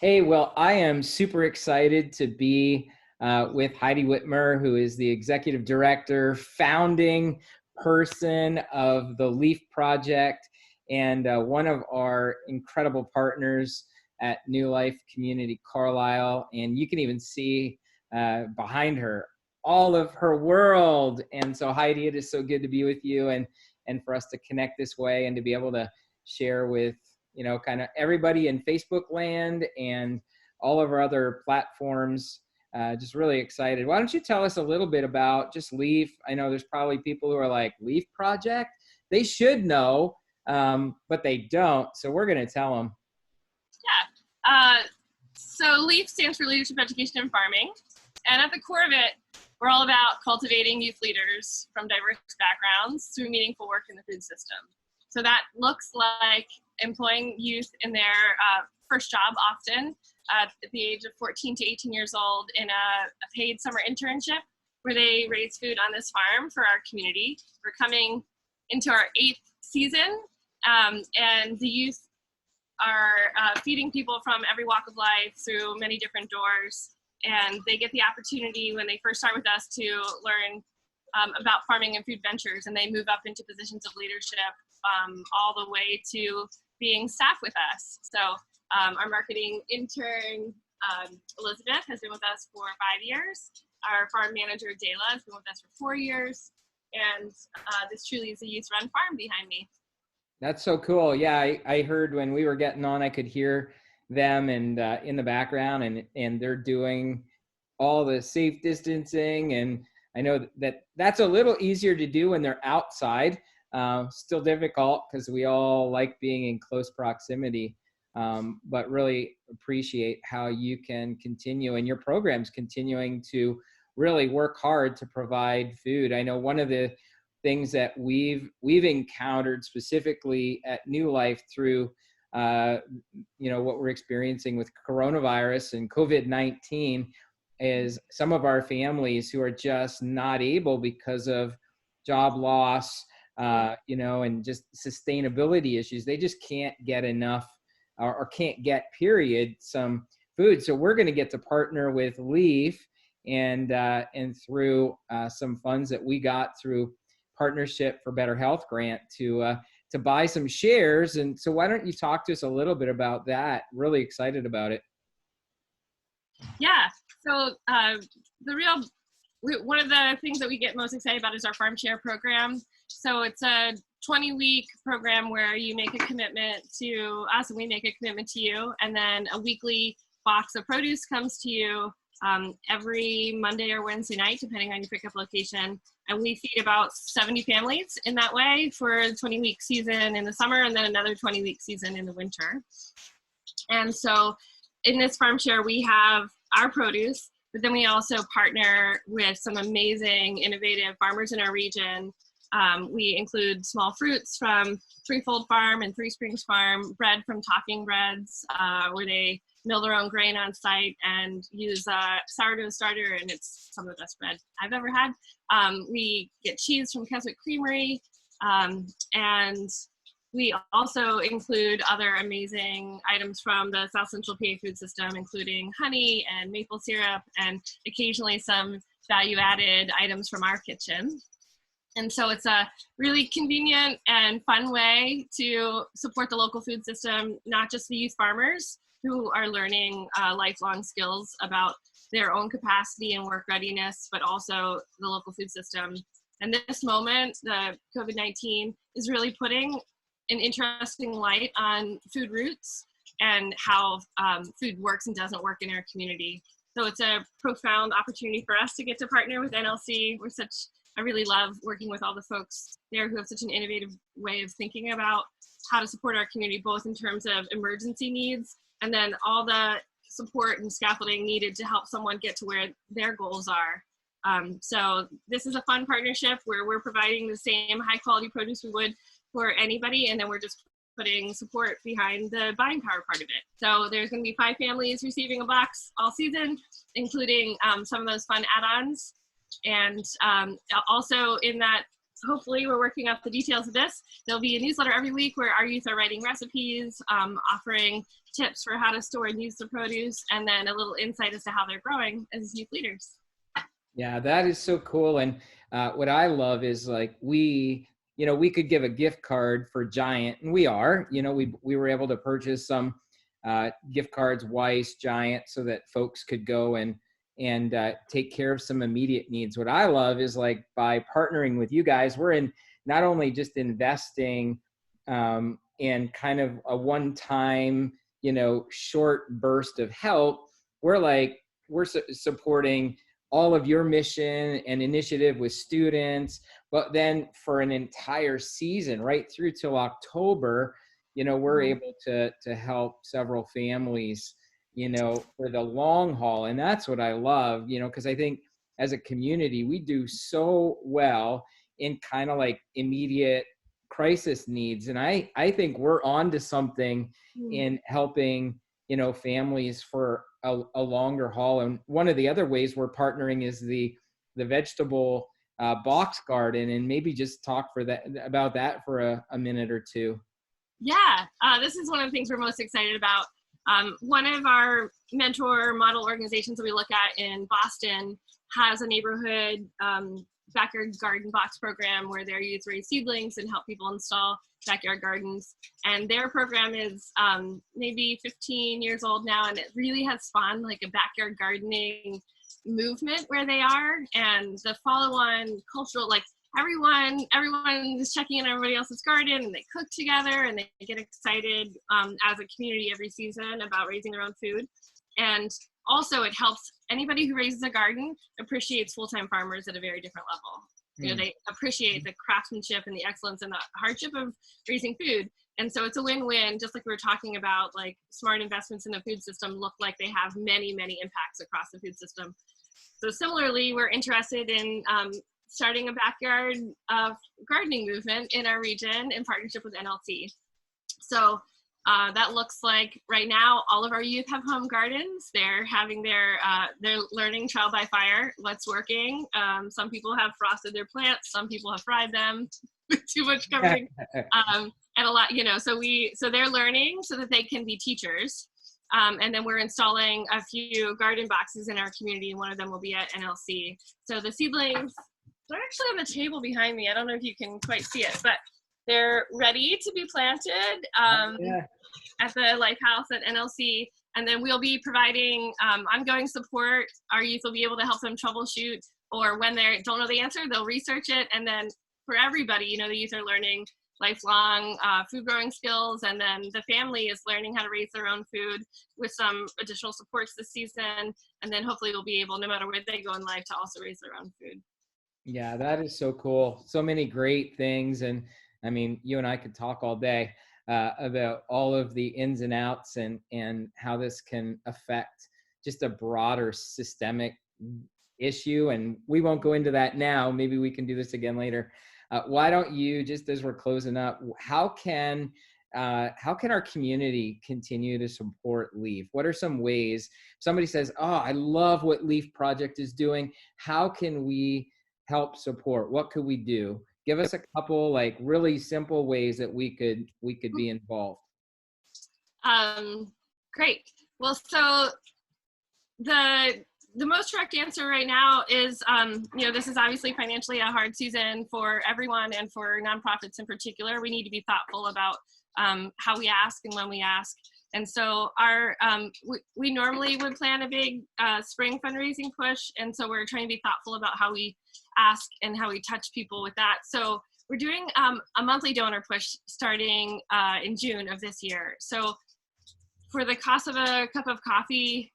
Hey, well, I am super excited to be with Heidi Whitmer, who is the executive director, founding person of the Leaf Project, and one of our incredible partners at New Life Community Carlisle. And you can even see behind her all of her world. And so, Heidi, it is so good to be with you and for us to connect this way and to be able to share with kind of everybody in Facebook land and all of our other platforms. Just really excited. Why don't you tell us a little bit about just Leaf? I know there's probably people who are like, Leaf Project? They should know, but they don't. So we're going to tell them. Yeah. So LEAF stands for Leadership, Education, and Farming. And at the core of it, we're all about cultivating youth leaders from diverse backgrounds through meaningful work in the food system. So that looks like employing youth in their first job often at the age of 14 to 18 years old in a paid summer internship where they raise food on this farm for our community. We're coming into our 8th season, and the youth are feeding people from every walk of life through many different doors. And they get the opportunity when they first start with us to learn about farming and food ventures, and they move up into positions of leadership all the way to being staff with us. So our marketing intern, Elizabeth, has been with us for 5 years. Our farm manager, Dayla, has been with us for 4 years. And this truly is a youth-run farm behind me. That's so cool. Yeah, I heard when we were getting on, I could hear them and in the background, and they're doing all the safe distancing. And I know that that's a little easier to do when they're outside. Still difficult because we all like being in close proximity, but really appreciate how you can continue and your program's continuing to really work hard to provide food. I know one of the things that we've encountered specifically at New Life through what we're experiencing with coronavirus and COVID-19 is some of our families who are just not able because of job loss, and just sustainability issues. They just can't get enough or can't get some food. So we're going to get to partner with Leaf and through some funds that we got through Partnership for Better Health grant to buy some shares. And so why don't you talk to us a little bit about that? Really excited about it. Yeah. So one of the things that we get most excited about is our farm share program. So it's a 20-week program where you make a commitment to us and we make a commitment to you. And then a weekly box of produce comes to you every Monday or Wednesday night, depending on your pickup location. And we feed about 70 families in that way for the 20-week season in the summer and then another 20-week season in the winter. And so in this farm share, we have our produce, but then we also partner with some amazing, innovative farmers in our region. We include small fruits from Threefold Farm and Three Springs Farm, bread from Talking Breads, where they mill their own grain on site and use sourdough starter, and it's some of the best bread I've ever had. We get cheese from Keswick Creamery, and we also include other amazing items from the South Central PA food system, including honey and maple syrup, and occasionally some value-added items from our kitchen. And so it's a really convenient and fun way to support the local food system, not just the youth farmers who are learning lifelong skills about their own capacity and work readiness, but also the local food system. And this moment, the COVID-19 is really putting an interesting light on food routes and how food works and doesn't work in our community. So it's a profound opportunity for us to get to partner with NLC. I really love working with all the folks there who have such an innovative way of thinking about how to support our community, both in terms of emergency needs and then all the support and scaffolding needed to help someone get to where their goals are. So this is a fun partnership where we're providing the same high quality produce we would for anybody, and then we're just putting support behind the buying power part of it. So there's going to be 5 families receiving a box all season, including some of those fun add-ons. And also in that hopefully we're working out the details of this. There'll be a newsletter every week where our youth are writing recipes, offering tips for how to store and use the produce, and then a little insight as to how they're growing as youth leaders. Yeah, that is so cool. And what I love is like we could give a gift card for Giant, and we are, we were able to purchase some gift cards, Weiss, Giant, so that folks could go and take care of some immediate needs. What I love is like by partnering with you guys, we're in not only just investing in kind of a one-time, short burst of help, we're supporting all of your mission and initiative with students, but then for an entire season, right through till October, we're able to help several families, for the long haul. And that's what I love, because I think as a community, we do so well in kind of like immediate crisis needs. And I think we're on to something in helping, families for a longer haul. And one of the other ways we're partnering is the vegetable box garden, and maybe just talk about that for a minute or two. Yeah, this is one of the things we're most excited about. One of our mentor model organizations that we look at in Boston has a neighborhood backyard garden box program where their youth raise seedlings and help people install backyard gardens. And their program is maybe 15 years old now, and it really has spawned like a backyard gardening movement where they are, and the follow-on cultural, like everyone is checking in everybody else's garden, and they cook together, and they get excited as a community every season about raising their own food. And also it helps anybody who raises a garden appreciates full-time farmers at a very different level. They appreciate the craftsmanship and the excellence and the hardship of raising food. And so it's a win-win, just like we were talking about, like smart investments in the food system look like they have many, many impacts across the food system. So similarly, we're interested in starting a backyard gardening movement in our region in partnership with NLC. So that looks like right now, all of our youth have home gardens. They're having they're learning trial by fire, what's working. Some people have frosted their plants. Some people have fried them with too much covering. And a lot, so they're learning so that they can be teachers. And then we're installing a few garden boxes in our community, and one of them will be at NLC. So the seedlings, they're actually on the table behind me. I don't know if you can quite see it, but they're ready to be planted at the Lifehouse at NLC. And then we'll be providing ongoing support. Our youth will be able to help them troubleshoot, or when they don't know the answer, they'll research it. And then for everybody, the youth are learning lifelong food growing skills, and then the family is learning how to raise their own food with some additional supports this season. And then hopefully they'll be able, no matter where they go in life, to also raise their own food. Yeah, that is so cool. So many great things. And I mean, you and I could talk all day about all of the ins and outs and how this can affect just a broader systemic issue. And we won't go into that now. Maybe we can do this again later. Why don't you, just as we're closing up, how can our community continue to support LEAF? What are some ways? Somebody says, oh, I love what LEAF Project is doing. How can we help support? What could we do? Give us a couple like really simple ways that we could be involved. Great. Well, so the most direct answer right now is, this is obviously financially a hard season for everyone, and for nonprofits in particular. We need to be thoughtful about how we ask and when we ask. And so we normally would plan a big spring fundraising push. And so we're trying to be thoughtful about how we ask and how we touch people with that. So we're doing a monthly donor push starting in June of this year. So for the cost of a cup of coffee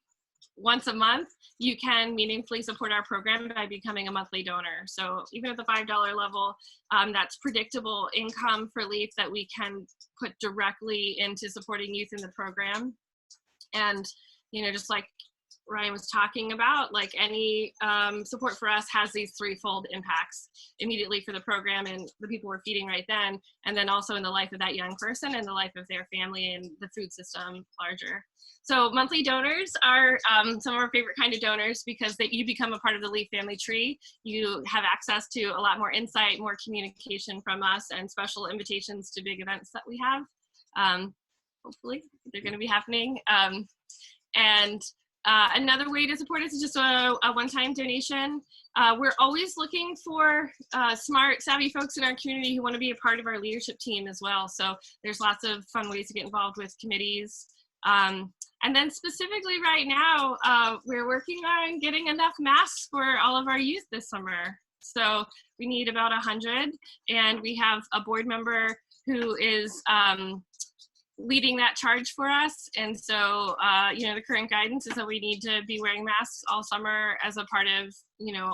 once a month, you can meaningfully support our program by becoming a monthly donor. So even at the $5 level, that's predictable income for LEAF that we can put directly into supporting youth in the program. And, just like Ryan was talking about, like any support for us has these threefold impacts immediately for the program and the people we're feeding right then, and then also in the life of that young person and the life of their family and the food system larger. So monthly donors are some of our favorite kind of donors because you become a part of the Leaf family tree. You have access to a lot more insight, more communication from us, and special invitations to big events that we have. Hopefully they're going to be happening. And another way to support us is just a one-time donation. We're always looking for smart, savvy folks in our community who want to be a part of our leadership team as well. So there's lots of fun ways to get involved with committees. And then specifically right now, we're working on getting enough masks for all of our youth this summer. So we need about 100, and we have a board member who is leading that charge for us. And so, the current guidance is that we need to be wearing masks all summer as a part of,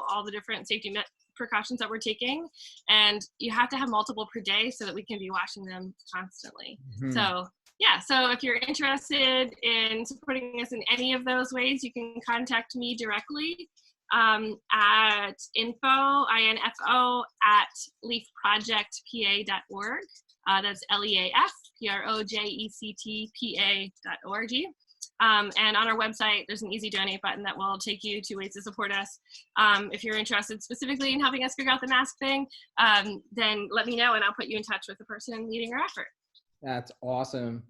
all the different safety precautions that we're taking. And you have to have multiple per day so that we can be washing them constantly. Mm-hmm. So yeah, so if you're interested in supporting us in any of those ways, you can contact me directly at info at leafprojectpa.org. That's leafprojectpa.org. And on our website, there's an easy donate button that will take you to ways to support us. If you're interested specifically in helping us figure out the mask thing, then let me know and I'll put you in touch with the person leading our effort. That's awesome.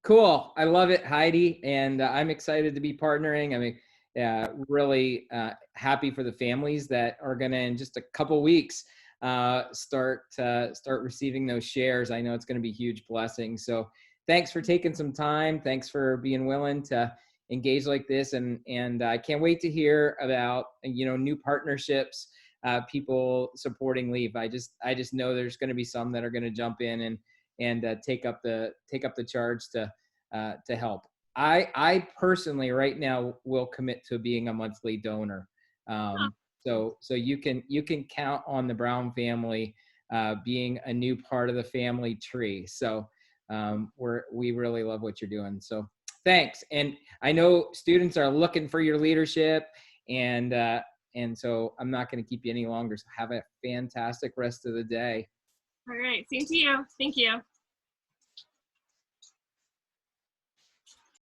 Cool. I love it, Heidi. And I'm excited to be partnering. I mean, really happy for the families that are going to, in just a couple weeks, start receiving those shares. I know it's going to be a huge blessing. So thanks for taking some time. Thanks for being willing to engage like this. And I can't wait to hear about, new partnerships, people supporting Leaf. I just know there's going to be some that are going to jump in and take up the charge to help. I personally right now will commit to being a monthly donor. So you can count on the Brown family being a new part of the family tree. So we really love what you're doing. So thanks. And I know students are looking for your leadership, and so I'm not going to keep you any longer. So have a fantastic rest of the day. All right. Same to you. Thank you.